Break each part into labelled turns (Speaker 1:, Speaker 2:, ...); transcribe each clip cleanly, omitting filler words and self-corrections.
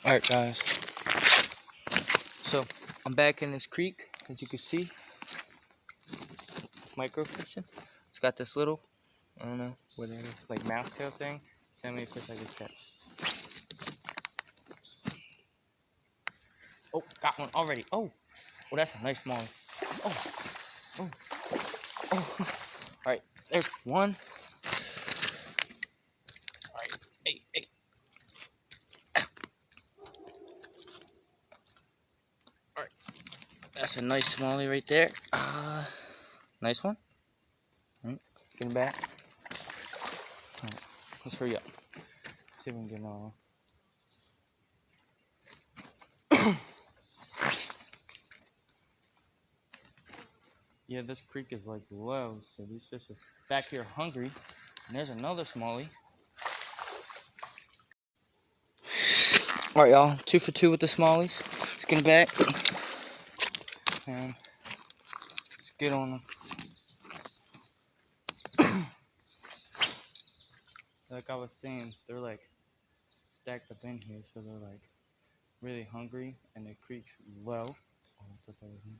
Speaker 1: Alright guys, so I'm back in this creek, as you can see, micro fishing. It's got this little, I don't know, whatever, like mouse tail thing. See how many fish I can catch. Oh, got one already. Oh, that's a nice smallie. Oh. Alright, there's one. Alright, hey. Alright, that's a nice smallie right there. Nice one. Alright, get him back. Alright, let's hurry up. See if we can get another one. Yeah, this creek is like low, so these fish are back here hungry. And there's another smallie. Alright, y'all, 2 for 2 with the smallies. Let's get them back. And let's get on them. Like I was saying, they're like stacked up in here, so they're like really hungry, and the creek's low. Oh, I thought that was me.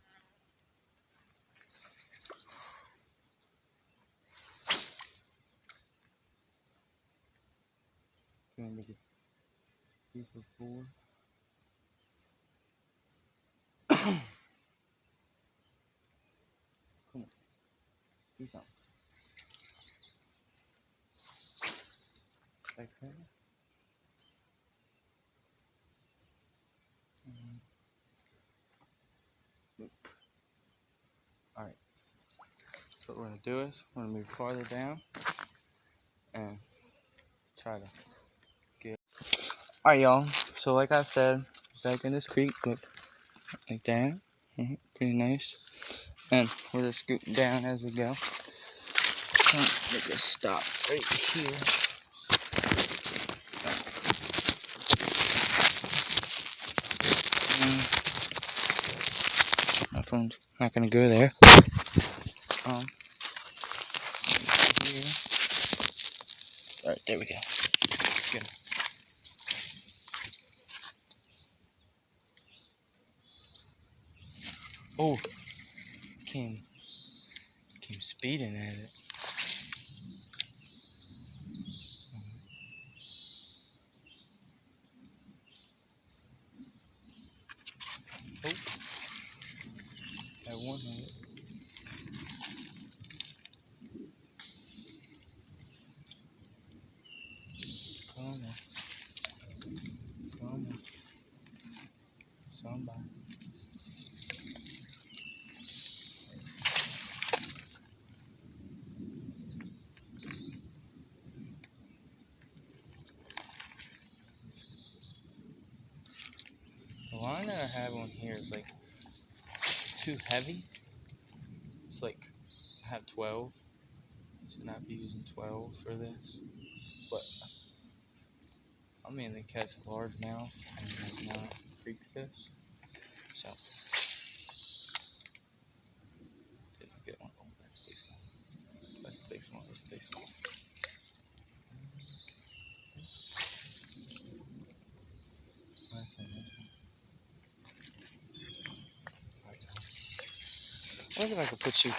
Speaker 1: Gonna make it 2 for 4. Come on, do something. Like that. Alright, so what we're going to do is we're going to move farther down and try to get. Alright, y'all, so like I said, back in this creek, look, like that, pretty nice, and we're just scooting down as we go. Make a stop right here. My phone's not gonna go there. Here. Alright, there we go. Good. Oh, came speeding at it. Oh, that one hit. Come on. Somebody. The line that I have on here is like too heavy. It's like I have 12. Should not be using 12 for this. But I mainly catch largemouth and like not creek fish. So if I get one, that's a big small. That's a big small. That's a big small. I wonder if I could put you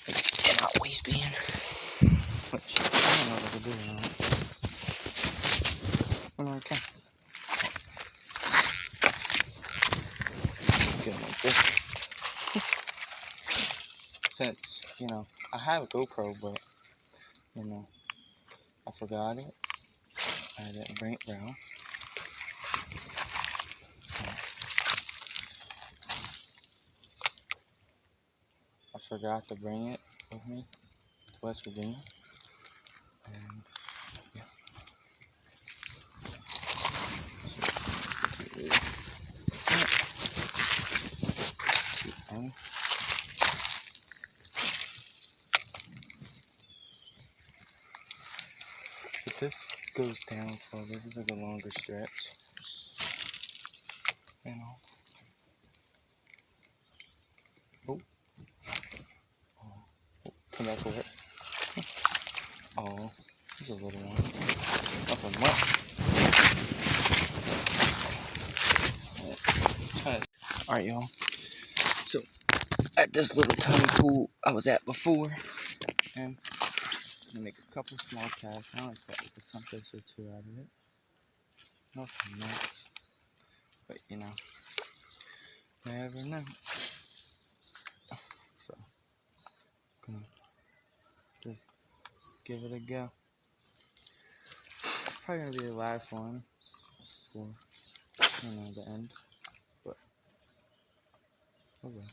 Speaker 1: like, in our waistband. Which I don't know if I could do it or not. Oh, no, I can. Get them like this. Since, you know, I have a GoPro, but, you know, I forgot it. I didn't bring it down. I forgot to bring it with me to West Virginia. And, yeah. But this goes down further. This is like a longer stretch. You know. Oh. Come back over it. Oh, there's a little one. Nothing much. Alright, y'all. So, at this little tiny pool I was at before, and I'm gonna make a couple small casts. I only caught like some fish or two out of it. Nothing much, but you know, never know. So, gonna just give it a go. Probably gonna be the last one for, you know, the end, but oh well.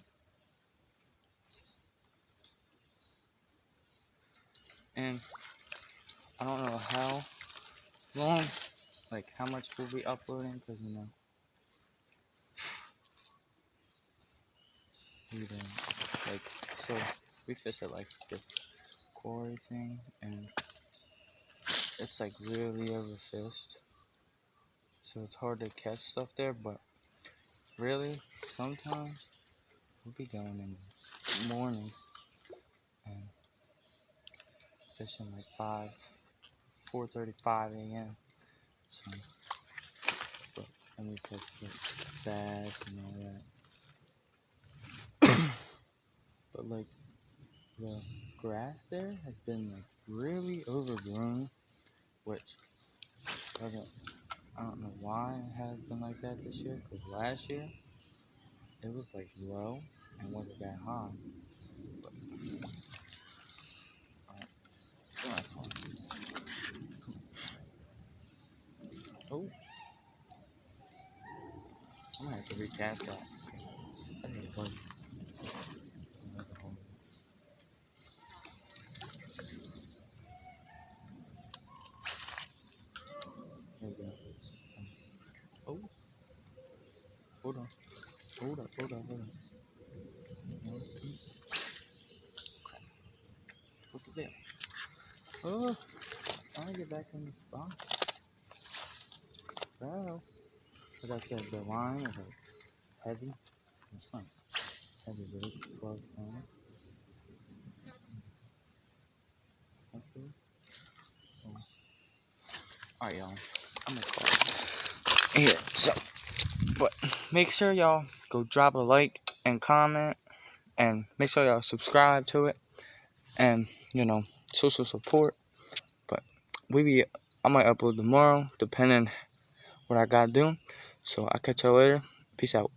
Speaker 1: And I don't know how long, like how much we'll be uploading, because you know, we don't, like, so we fish at like this quarry thing, and it's like really overfished, so it's hard to catch stuff there. But really, sometimes we'll be going in the morning and fishing like 4:35 a.m. So, and we catch like bass and all that. But like the grass there has been like really overgrown, which I don't know why it has been like that this year, because last year it was like low and wasn't that high. But last one. Oh, I might have to recast that. I need a bug. There we go. Oh, hold on. Hold up. Look at that. Oh, trying to get back in the spot. Well, as I said, the line is like heavy. It's not heavy, but it's 12 pounds. Okay. Alright, y'all. I'm gonna call it here. So, but make sure y'all go drop a like and comment, and make sure y'all subscribe to it, and you know, social support. But I might upload tomorrow, depending what I gotta do. So I'll catch y'all later. Peace out.